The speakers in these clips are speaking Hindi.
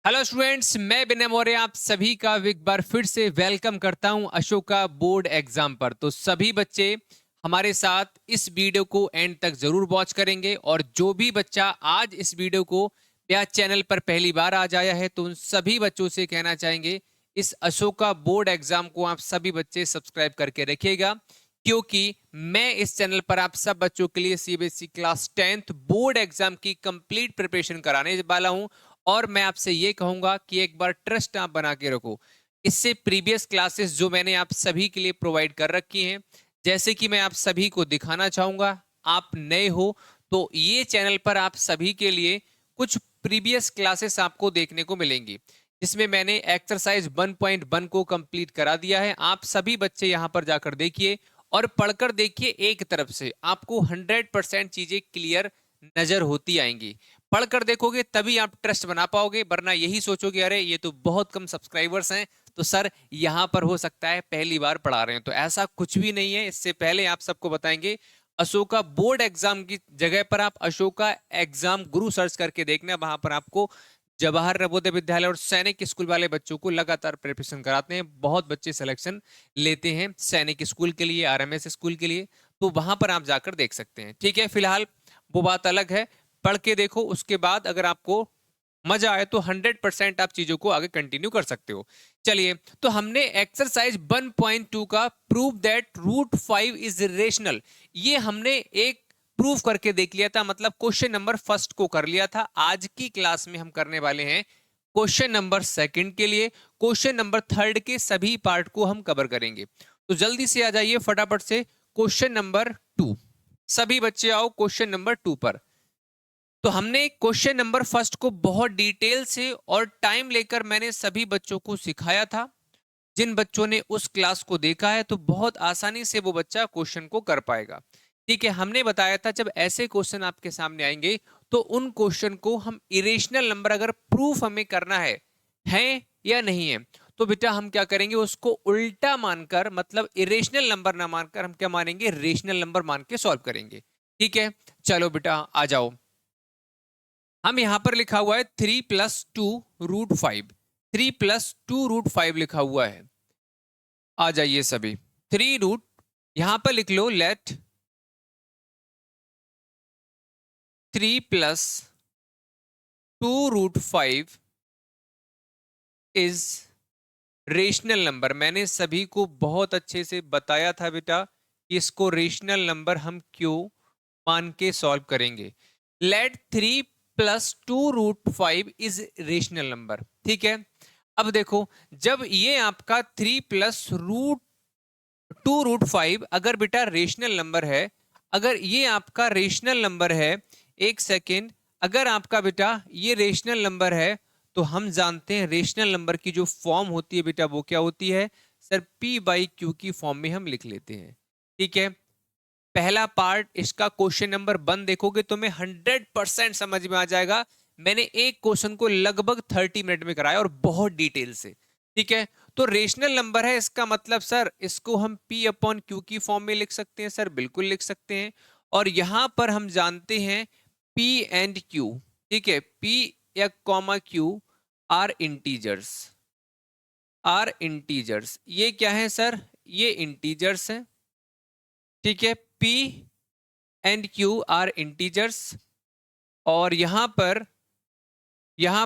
हेलो स्टूडेंट्स, मैं विनय मौर्य आप सभी का एक बार फिर से वेलकम करता हूं अशोका बोर्ड एग्जाम पर। तो सभी बच्चे हमारे साथ इस वीडियो को एंड तक जरूर वॉच करेंगे, और जो भी बच्चा आज इस वीडियो को या चैनल पर पहली बार आज आया है तो उन सभी बच्चों से कहना चाहेंगे इस अशोका बोर्ड एग्जाम को आप सभी बच्चे सब्सक्राइब करके रखिएगा, क्योंकि मैं इस चैनल पर आप सब बच्चों के लिए CBSE class 10th board exam की कंप्लीट प्रिपरेशन कराने वाला हूं। और मैं आपसे ये कहूंगा कि एक बार ट्रस्ट आप बना के रखो। इससे प्रीवियस क्लासेस जो मैंने आप सभी के लिए प्रोवाइड कर रखी हैं, जैसे कि मैं आप सभी को दिखाना चाहूंगा। आप नए हो तो ये चैनल पर आप सभी के लिए कुछ प्रीवियस क्लासेस आपको देखने को मिलेंगी, जिसमें मैंने एक्सरसाइज 1.1 को कंप्लीट करा दिया है। आप सभी बच्चे यहां पर जाकर देखिए और पढ़कर देखिए, एक तरफ से आपको 100% चीजें क्लियर नजर होती आएंगी। पढ़कर देखोगे तभी आप ट्रस्ट बना पाओगे, वरना यही सोचोगे अरे ये तो बहुत कम सब्सक्राइबर्स हैं तो सर यहाँ पर हो सकता है पहली बार पढ़ा रहे हैं। तो ऐसा कुछ भी नहीं है। इससे पहले आप सबको बताएंगे, अशोका बोर्ड एग्जाम की जगह पर आप अशोका एग्जाम गुरु सर्च करके देखना। वहां पर आपको जवाहर नवोदय विद्यालय और सैनिक स्कूल वाले बच्चों को लगातार प्रिपरेशन कराते हैं। बहुत बच्चे सिलेक्शन लेते हैं सैनिक स्कूल के लिए, आरएमएस स्कूल के लिए, तो वहां पर आप जाकर देख सकते हैं। ठीक है, फिलहाल वो बात अलग है। पढ़ के देखो, उसके बाद अगर आपको मजा आए तो 100% आप चीजों को आगे कंटिन्यू कर सकते हो। चलिए, तो हमने एक्सरसाइज 1.2 का prove that root 5 is rational, ये हमने एक प्रूव करके देख लिया था, मतलब क्वेश्चन नंबर फर्स्ट को कर लिया था। आज की क्लास में हम करने वाले हैं क्वेश्चन नंबर सेकंड के लिए। क्वेश्चन नंबर थर्ड के सभी पार्ट को हम कवर करेंगे। तो जल्दी से आ जाइए फटाफट से क्वेश्चन नंबर 2। सभी बच्चे आओ क्वेश्चन नंबर 2 पर। तो हमने क्वेश्चन नंबर फर्स्ट को बहुत डिटेल से और टाइम लेकर मैंने सभी बच्चों को सिखाया था। जिन बच्चों ने उस क्लास को देखा है तो बहुत आसानी से वो बच्चा क्वेश्चन को कर पाएगा। ठीक है, हमने बताया था जब ऐसे क्वेश्चन आपके सामने आएंगे तो उन क्वेश्चन को हम इरेशनल नंबर अगर प्रूफ हमें करना है या नहीं है, तो बेटा हम क्या करेंगे, उसको उल्टा मानकर, मतलब इरेशनल नंबर ना मानकर हम क्या मानेंगे, रेशनल नंबर मान के सॉल्व करेंगे। ठीक है, चलो बेटा आ जाओ। हम यहां पर लिखा हुआ है 3+2√5, 3+2√5 लिखा हुआ है। आ जाइए सभी, 3 रूट यहां पर लिख लो, लेट 3+2√5 इज रेशनल नंबर। मैंने सभी को बहुत अच्छे से बताया था बेटा कि इसको रेशनल नंबर हम क्यों मान के सॉल्व करेंगे। Let 3+2√5 is rational number. ठीक है, अब देखो, जब ये आपका 3+2√5 अगर बेटा रेशनल नंबर है, अगर ये आपका रेशनल नंबर है, एक सेकेंड, अगर आपका बेटा ये रेशनल नंबर है, तो हम जानते हैं रेशनल नंबर की जो फॉर्म होती है बेटा वो क्या होती है, सर P/Q की फॉर्म में हम लिख लेते हैं। ठीक है, पहला पार्ट इसका क्वेश्चन नंबर 1 देखोगे तो मैं 100% समझ में आ जाएगा। मैंने एक क्वेश्चन को लगभग 30 मिनट में कराया और बहुत डिटेल से। ठीक है, तो रेशनल नंबर है, इसका मतलब सर इसको हम P/Q की फॉर्म में लिख सकते हैं। सर बिल्कुल लिख सकते हैं। और यहां पर हम जानते हैं P एंड Q, ठीक है, P या कॉमा Q आर इंटीजर्स। ये क्या है सर, ये इंटीजर्स है। ठीक है, P and Q are integers. और यहां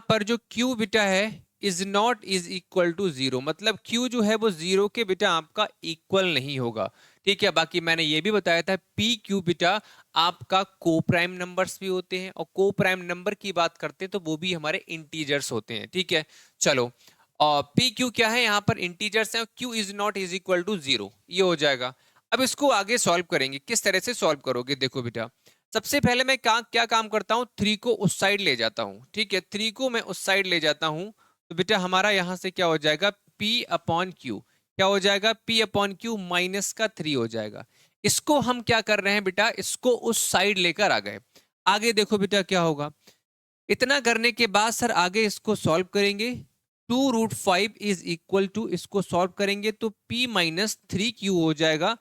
पर जो Q बेटा है is not is equal to 0, मतलब Q जो है वो 0 के बेटा आपका इक्वल नहीं होगा। ठीक है, बाकी मैंने ये भी बताया था PQ बेटा आपका को प्राइम नंबर्स भी होते हैं, और को प्राइम नंबर की बात करते हैं तो वो भी हमारे इंटीजर्स होते हैं। ठीक है, चलो, और PQ क्या है, यहाँ पर इंटीजर्स है, Q is not is equal to 0, ये हो जाएगा। अब इसको आगे सॉल्व करेंगे। किस तरह से सॉल्व करोगे, देखो बेटा, सबसे पहले मैं क्या काम करता हूं, 3 को उस साइड ले जाता हूं। ठीक है, 3 को मैं उस साइड ले जाता हूं, तो बेटा हमारा यहां से क्या हो जाएगा, P/Q, क्या हो जाएगा, P/Q -3 हो जाएगा। इसको हम क्या कर रहे हैं बेटा, इसको उस साइड लेकर आ गए। आगे देखो बेटा क्या होगा, इतना करने के बाद सर आगे इसको सॉल्व करेंगे। 2√5 इज इक्वल टू, इसको सॉल्व करेंगे तो P-3Q हो जाएगा।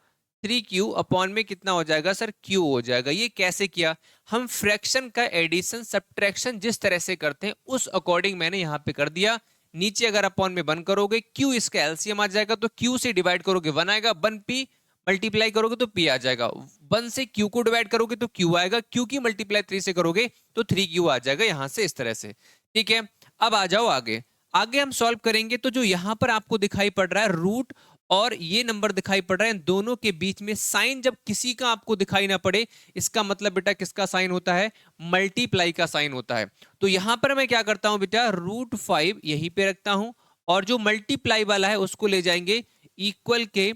3q अपॉन में कितना हो जाएगा सर, q हो जाएगा। ये कैसे किया, हम फ्रैक्शन का एडिशन सब्ट्रैक्शन जिस तरह से करते हैं उस अकॉर्डिंग मैंने यहाँ पे कर दिया। नीचे अगर अपॉन में 1 करोगे, q इसका एलसीएम आ जाएगा, तो q से डिवाइड करोगे 1 आएगा, 1p मल्टीप्लाई करोगे तो p आ जाएगा, 1 से q को डिवाइड करोगे तो q आएगा, q की मल्टीप्लाई 3 से करोगे तो 3q आ जाएगा, यहां से इस तरह से। ठीक है, अब आ जाओ आगे। आगे हम सॉल्व करेंगे तो जो यहां पर आपको दिखाई पड़ रहा है रूट और ये नंबर दिखाई पड़ रहा है, इन दोनों के बीच में साइन जब किसी का आपको दिखाई ना पड़े, इसका मतलब बेटा किसका साइन होता है, मल्टीप्लाई का साइन होता है। तो यहां पर मैं क्या करता हूं बेटा, √5 यहीं पे रखता हूं और जो मल्टीप्लाई वाला है उसको ले जाएंगे इक्वल के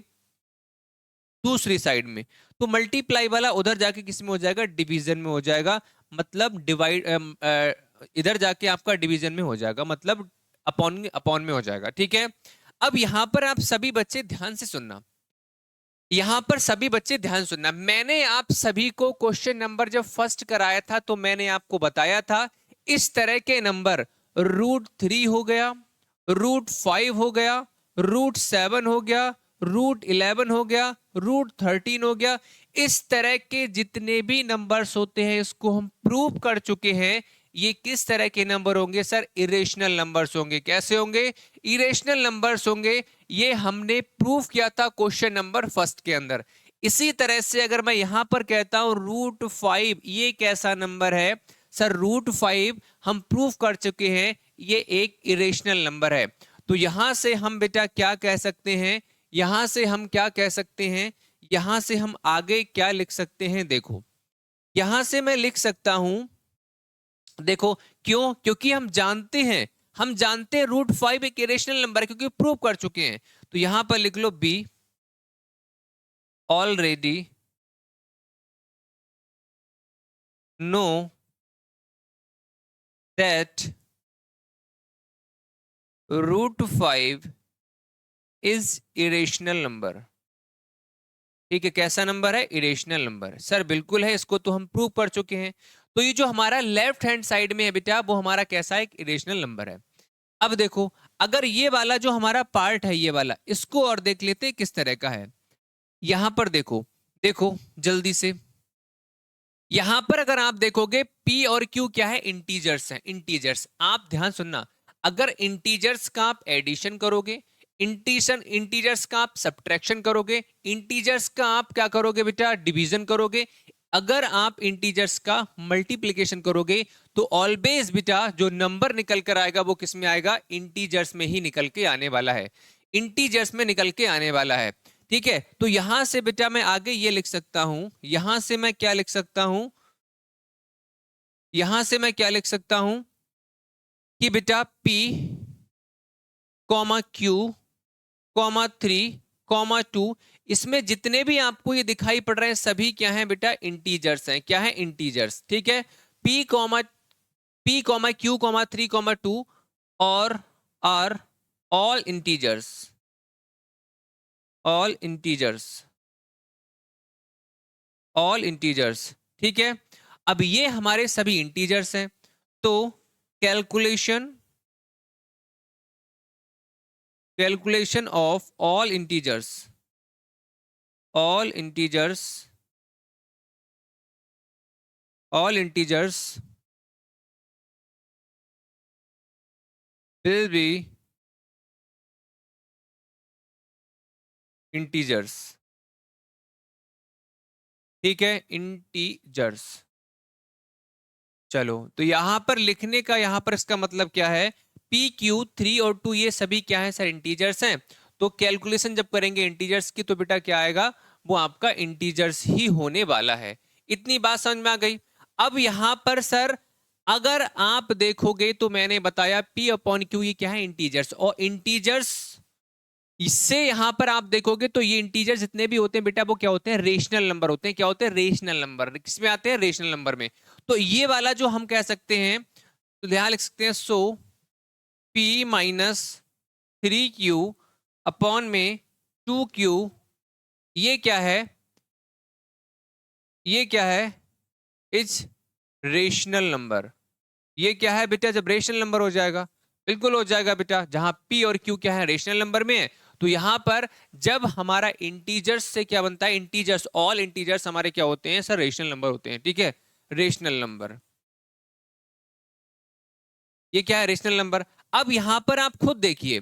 दूसरी साइड में। तो मल्टीप्लाई वाला उधर जाके किस में हो जाएगा, डिवीजन में हो जाएगा, मतलब डिवाइड इधर जाके आपका डिवीजन में हो जाएगा, मतलब अपॉन अपॉन में हो जाएगा। ठीक है, अब यहां पर आप सभी बच्चे ध्यान से सुनना, यहां पर सभी बच्चे ध्यान सुनना। मैंने आप सभी को क्वेश्चन नंबर जब फर्स्ट कराया था तो मैंने आपको बताया था इस तरह के नंबर √3 हो गया, √5 हो गया, √7 हो गया, √11 हो गया, √13 हो गया, इस तरह के जितने भी नंबर्स होते हैं इसको हम प्रूव कर चुके हैं। ये किस तरह के नंबर होंगे सर, इरेशनल नंबर्स होंगे। कैसे होंगे, इरेशनल नंबर्स होंगे। ये हमने प्रूव किया था क्वेश्चन नंबर फर्स्ट के अंदर। इसी तरह से अगर मैं यहां पर कहता हूं √5, ये कैसा नंबर है सर, √5 हम प्रूव कर चुके हैं ये एक इरेशनल नंबर है। तो यहां से हम बेटा क्या कह सकते हैं, यहां से हम क्या कह सकते हैं, यहां से हम आगे क्या लिख सकते हैं, देखो यहां से मैं लिख सकता हूं, देखो क्यों, क्योंकि हम जानते हैं √5 एक इरेशनल नंबर है क्योंकि प्रूव कर चुके हैं। तो यहां पर लिख लो we already know that √5 is irrational number. ठीक है, कैसा नंबर है, इरेशनल नंबर। सर बिल्कुल है, इसको तो हम प्रूव कर चुके हैं। तो ये जो हमारा लेफ्ट हैंड साइड में है बेटा वो हमारा कैसा है, एक इरेशनल नंबर है। अब देखो अगर ये वाला जो हमारा पार्ट है, ये वाला, इसको और देख लेते हैं किस तरह का है। यहां पर देखो, देखो जल्दी से, यहां पर अगर आप देखोगे p और q क्या है, इंटीजर्स हैं, इंटीजर्स। आप ध्यान सुनना, अगर इंटीजर्स का आप एडिशन करोगे, इंटीजर्स का आप सब्ट्रैक्शन करोगे, इंटीजर्स का आप क्या करोगे बेटा, डिवीजन करोगे, अगर आप इंटीजर्स का मल्टीप्लिकेशन करोगे तो ऑलवेज बेटा जो नंबर निकल कर आएगा वो किस में आएगा, इंटीजर्स में ही निकल के आने वाला है, इंटीजर्स में निकल के आने वाला है। ठीक है, तो यहां से बेटा मैं आगे ये लिख सकता हूं, यहां से मैं क्या लिख सकता हूं, यहां से मैं क्या लिख सकता हूं कि बेटा p, q, 3, 2, इसमें जितने भी आपको ये दिखाई पड़ रहे हैं सभी क्या हैं बेटा, इंटीजर्स हैं। क्या है, इंटीजर्स। ठीक है, p, q, 3, 2 और are all integers, all integers, all integers. ठीक है, अब ये हमारे सभी इंटीजर्स हैं, तो calculation of all integers, all integers, all integers will be integers. ठीक है, इंटीजर्स। चलो तो यहां पर लिखने का, यहां पर इसका मतलब क्या है, p, q, 3 और 2 ये सभी क्या है सर, इंटीजर्स हैं। तो कैलकुलेशन जब करेंगे इंटीजर्स की तो बेटा क्या आएगा, वो आपका इंटीजर्स ही होने वाला है। इतनी बात समझ में आ गई। अब यहां पर सर अगर आप देखोगे तो मैंने बताया p अपॉन q ये क्या है, इंटीजर्स, और इंटीजर्स इससे यहां पर आप देखोगे तो ये इंटीजर जितने भी होते हैं बेटा वो क्या होते हैं, रेशनल नंबर होते हैं। क्या होते हैं, रेशनल नंबर। किसमें आते हैं, रेशनल नंबर में। तो ये वाला जो हम कह सकते हैं, तो ध्यान लिख सकते हैं, सो p माइनस 3q अपॉन में 2q, ये क्या है, ये क्या है, इज रेशनल नंबर। ये क्या है बेटा, जब रेशनल नंबर हो जाएगा, बिल्कुल हो जाएगा बेटा, जहां p और q क्या है, रेशनल नंबर में है, तो यहां पर जब हमारा इंटीजर्स से क्या बनता है, इंटीजर्स, ऑल इंटीजर्स हमारे क्या होते हैं सर, रेशनल नंबर होते हैं। ठीक है, रेशनल नंबर, ये क्या है, रेशनल नंबर। अब यहां पर आप खुद देखिए,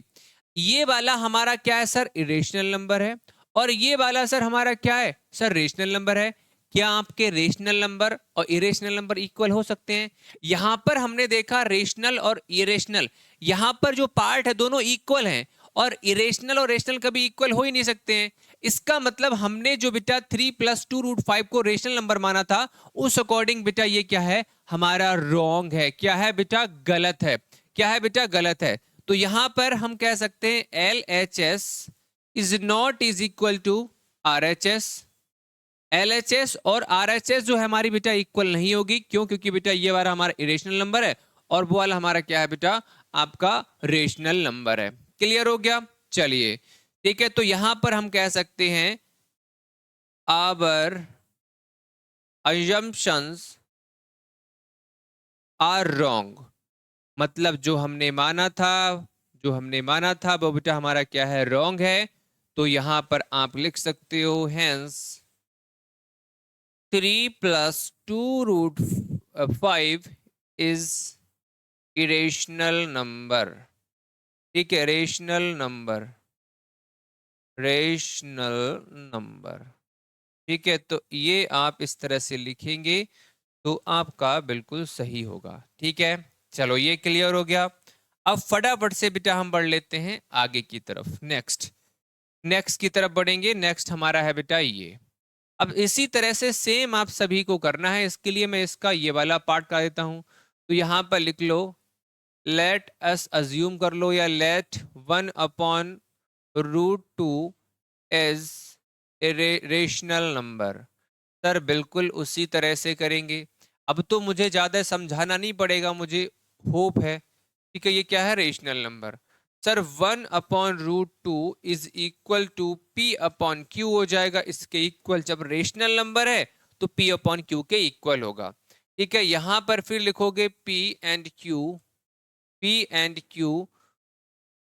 ये वाला हमारा क्या है सर, इरेशनल नंबर है, और ये वाला सर हमारा क्या है सर, रेशनल नंबर है। क्या आपके रेशनल नंबर और इरेशनल नंबर इक्वल हो सकते हैं? यहां पर हमने देखा रेशनल और इरेशनल, यहां पर जो पार्ट है दोनों इक्वल हैं, और इरेशनल और रेशनल कभी इक्वल हो ही नहीं सकते हैं। इसका मतलब हमने जो बेटा 3+2√5 को रेशनल नंबर माना था, उस अकॉर्डिंग बेटा ये क्या है, हमारा रॉन्ग है। क्या है बेटा, गलत है। क्या है बेटा, गलत है। तो यहां पर हम कह सकते हैं LHS is not is equal to RHS। LHS और RHS जो है हमारी बेटा इक्वल नहीं होगी। क्यों? क्योंकि बेटा ये वाला हमारा इरेशनल नंबर है और वो वाला हमारा क्या है बेटा, आपका रेशनल नंबर है। क्लियर हो गया? चलिए ठीक है, तो यहां पर हम कह सकते हैं आवर assumptions आर रॉन्ग। मतलब जो हमने माना था वो बेटा हमारा क्या है, रॉन्ग है। तो यहां पर आप लिख सकते हो हेंस 3+2√5 इज इरेशनल नंबर। ठीक है, रेशनल नंबर, रेशनल नंबर। ठीक है, तो ये आप इस तरह से लिखेंगे तो आपका बिल्कुल सही होगा। ठीक है, चलो ये क्लियर हो गया। अब फटाफट से बेटा हम बढ़ लेते हैं आगे की तरफ, नेक्स्ट की तरफ बढ़ेंगे। नेक्स्ट हमारा है बेटा ये। अब इसी तरह से सेम आप सभी को करना है। इसके लिए मैं इसका ये वाला पार्ट कर देता हूं। तो यहां पर लिख लो, लेट अस अज्यूम कर लो, या let 1/√2 is rational number. Sir बिल्कुल उसी तरह से करेंगे। अब तो मुझे ज्यादा समझाना नहीं पड़ेगा, मुझे होप है। ठीक है, ये क्या है, rational number. Sir 1/√2 is equal to P/Q हो जाएगा। इसके इक्वल, जब रेशनल नंबर है तो P/Q के इक्वल होगा। ठीक है, यहां पर फिर लिखोगे P and Q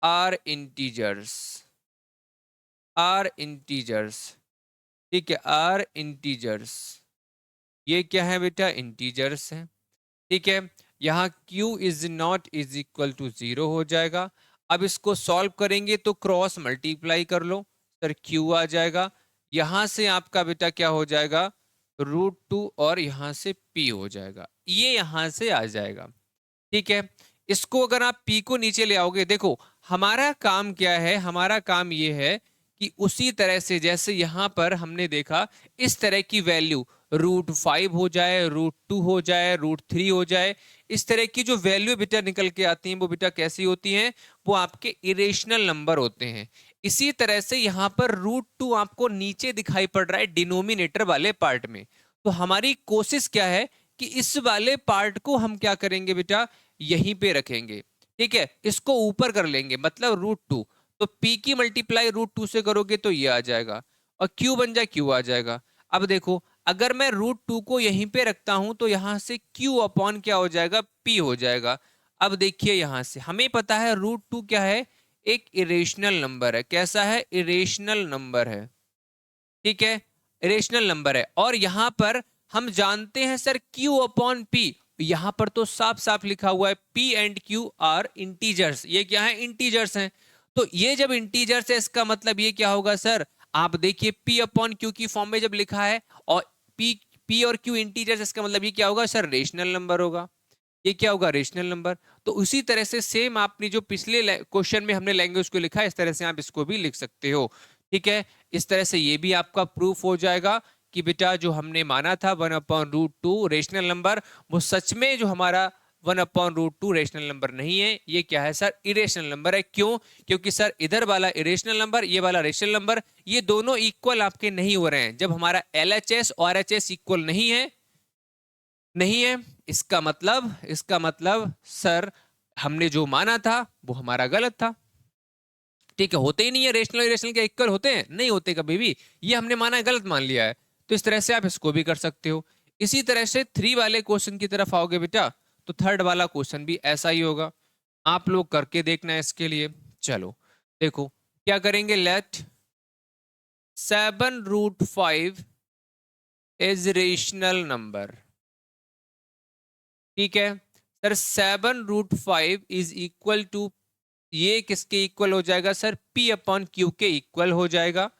are integers. ठीक है, आर इंटीजर्स, ये क्या है बेटा, इंटीजर्स है। ठीक है, यहाँ Q is not is equal to 0 हो जाएगा। अब इसको सॉल्व करेंगे तो क्रॉस मल्टीप्लाई कर लो, सर Q आ जाएगा। यहां से आपका बेटा क्या हो जाएगा, √2, और यहां से P हो जाएगा, ये यहां से आ जाएगा। ठीक है, इसको अगर आप P को नीचे ले आओगे, देखो हमारा काम क्या है, हमारा काम ये है कि उसी तरह से जैसे यहां पर हमने देखा, इस तरह की वैल्यू √5 हो जाए, √2 हो जाए, √3 हो जाए, इस तरह की जो वैल्यू बेटा निकल के आती हैं वो बेटा कैसी होती हैं, वो आपके इरेशनल नंबर होते हैं। इसी तरह से यहां पर √2 आपको नीचे दिखाई पड़ रहा है डिनोमिनेटर वाले पार्ट में। तो हमारी कोशिश क्या है कि इस वाले पार्ट को हम क्या करेंगे बेटा, यहीं पे रखेंगे। ठीक है, इसको ऊपर कर लेंगे, मतलब √2। तो P की मल्टीप्लाई √2 से करोगे तो ये आ जाएगा, और Q बन जाए, Q आ जाएगा। अब देखो, अगर मैं √2 को यहीं पे रखता हूं तो यहां से Q/ क्या हो जाएगा, P हो जाएगा। अब देखिए, यहां से हमें पता है √2 क्या है, एक इरेशनल नंबर है। कैसा है, इरेशनल नंबर है। ठीक है, रेशनल नंबर है। और यहां पर हम जानते हैं सर Q/P, यहां पर तो साफ साफ लिखा हुआ है P and Q are integers. ये क्या है, इंटीजर्स हैं। तो ये जब इंटीजर्स है, इसका मतलब ये क्या होगा सर, आप देखिए P/Q की फॉर्म में जब लिखा है और P और Q इंटीजर्स, इसका मतलब ये क्या होगा सर, रेशनल नंबर होगा। ये क्या होगा, रेशनल नंबर। तो उसी तरह से सेम आपने जो पिछले क्वेश्चन में हमने लैंग्वेज को लिखा है, इस तरह से आप इसको भी लिख सकते हो। ठीक है, इस तरह से ये भी आपका प्रूफ हो जाएगा कि बेटा जो हमने माना था 1/√2 रेशनल नंबर, वो सच में जो हमारा 1/√2 रेशनल नंबर नहीं है, ये क्या है सर, इरेशनल नंबर है। क्यों? क्योंकि सर इधर वाला इरेशनल नंबर, ये वाला रेशनल नंबर, ये दोनों इक्वल आपके नहीं हो रहे हैं। जब हमारा LHS और RHS इक्वल नहीं है, इसका मतलब सर हमने जो माना था वो हमारा गलत था। ठीक है, होते ही नहीं है, रेशनल और इरेशनल के इक्वल होते हैं, नहीं होते कभी भी, ये हमने माना है, गलत मान लिया है। तो इस तरह से आप इसको भी कर सकते हो। इसी तरह से 3 वाले क्वेश्चन की तरफ आओगे बेटा, तो थर्ड वाला क्वेश्चन भी ऐसा ही होगा। आप लोग करके देखना है इसके लिए। चलो देखो, क्या करेंगे, लेट 7√5 इज रेशनल नंबर। ठीक है सर, 7√5 इज इक्वल टू, ये किसके इक्वल हो जाएगा सर, P अपॉन Q के इक्वल हो जाएगा।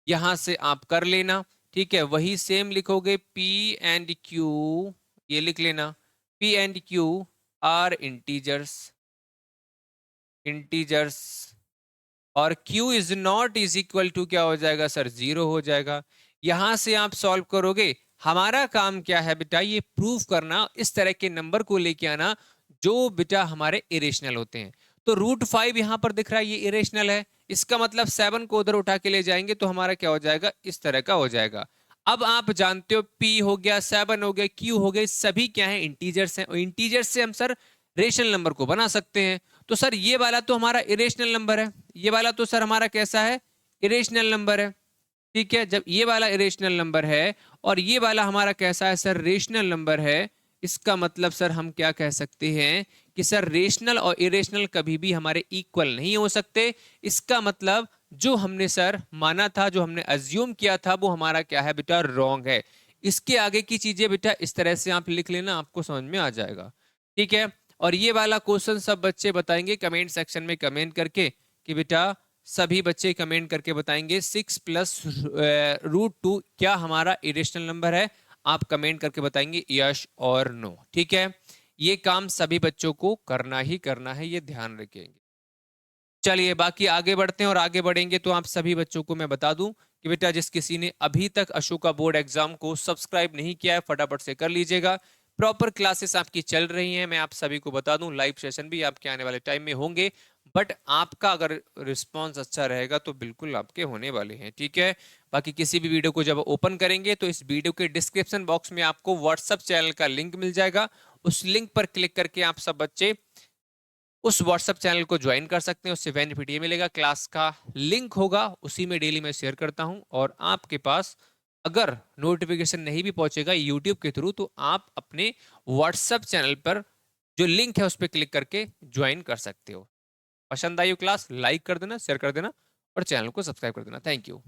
यहां से आप कर लेना। ठीक है, वही सेम लिखोगे, P एंड Q, ये लिख लेना, P and Q are integers, integers, और Q is not is equal to क्या हो जाएगा सर, 0 हो जाएगा। यहां से आप सॉल्व करोगे। हमारा काम क्या है बेटा, ये प्रूव करना, इस तरह के नंबर को लेके आना जो बेटा हमारे इरेशनल होते हैं। तो √5 यहां पर दिख रहा है, ये इरेशनल है। इसका मतलब 7 को उधर उठा के ले जाएंगे तो हमारा क्या हो जाएगा, इस तरह का हो जाएगा। अब आप जानते हो P हो गया, 7 हो गया, Q हो गए, सभी क्या है, इंटीजर्स हैं। और इंटीजर्स से हम सर रेशनल नंबर को बना सकते हैं। तो सर ये वाला तो हमारा इरेशनल नंबर है, ये वाला तो सर हमारा कैसा है, इरेशनल नंबर है। ठीक है, जब ये वाला इरेशनल नंबर है और ये वाला हमारा कैसा है सर, रेशनल नंबर है, इसका मतलब सर हम क्या कह सकते हैं कि सर रेशनल और इरेशनल कभी भी हमारे इक्वल नहीं हो सकते। इसका मतलब जो हमने सर माना था, जो हमने अज्यूम किया था, वो हमारा क्या है बेटा, रॉन्ग है। इसके आगे की चीजें बेटा इस तरह से आप लिख लेना, आपको समझ में आ जाएगा। ठीक है, और ये वाला क्वेश्चन सब बच्चे बताएंगे कमेंट सेक्शन में कमेंट करके कि बेटा, सभी बच्चे कमेंट करके बताएंगे 6 प्लस √2 क्या हमारा इरेशनल नंबर है। आप कमेंट करके बताएंगे यस और नो। ठीक है, ये काम सभी बच्चों को करना ही करना है, ये ध्यान रखेंगे। चलिए बाकी आगे बढ़ते हैं, और आगे बढ़ेंगे तो आप सभी बच्चों को मैं बता दूं कि बेटा, जिस किसी ने अभी तक अशोका बोर्ड एग्जाम को सब्सक्राइब नहीं किया है, फटाफट से कर लीजिएगा। प्रॉपर क्लासेस आपकी चल रही हैं, मैं आप सभी को बता दूं, लाइव सेशन भी आपके आने वाले टाइम में होंगे। बट आपका अगर रिस्पांस अच्छा रहेगा तो बिल्कुल आपके होने वाले हैं। ठीक है, बाकी किसी भी वीडियो को जब ओपन करेंगे तो इस वीडियो के डिस्क्रिप्शन बॉक्स में आपको व्हाट्सएप चैनल का लिंक मिल जाएगा। उस लिंक पर क्लिक करके आप सब बच्चे उस व्हाट्सएप चैनल को ज्वाइन कर सकते हैं। उससे बेनिफिट ये मिलेगा, क्लास का लिंक होगा, उसी में डेली मैं शेयर करता हूं, और आपके पास अगर नोटिफिकेशन नहीं भी पहुंचेगा यूट्यूब के थ्रू, तो आप अपने व्हाट्सएप चैनल पर जो लिंक है उस पर क्लिक करके ज्वाइन कर सकते हो। पसंद आई हो क्लास, लाइक कर देना, शेयर कर देना, और चैनल को सब्सक्राइब कर देना। Thank you.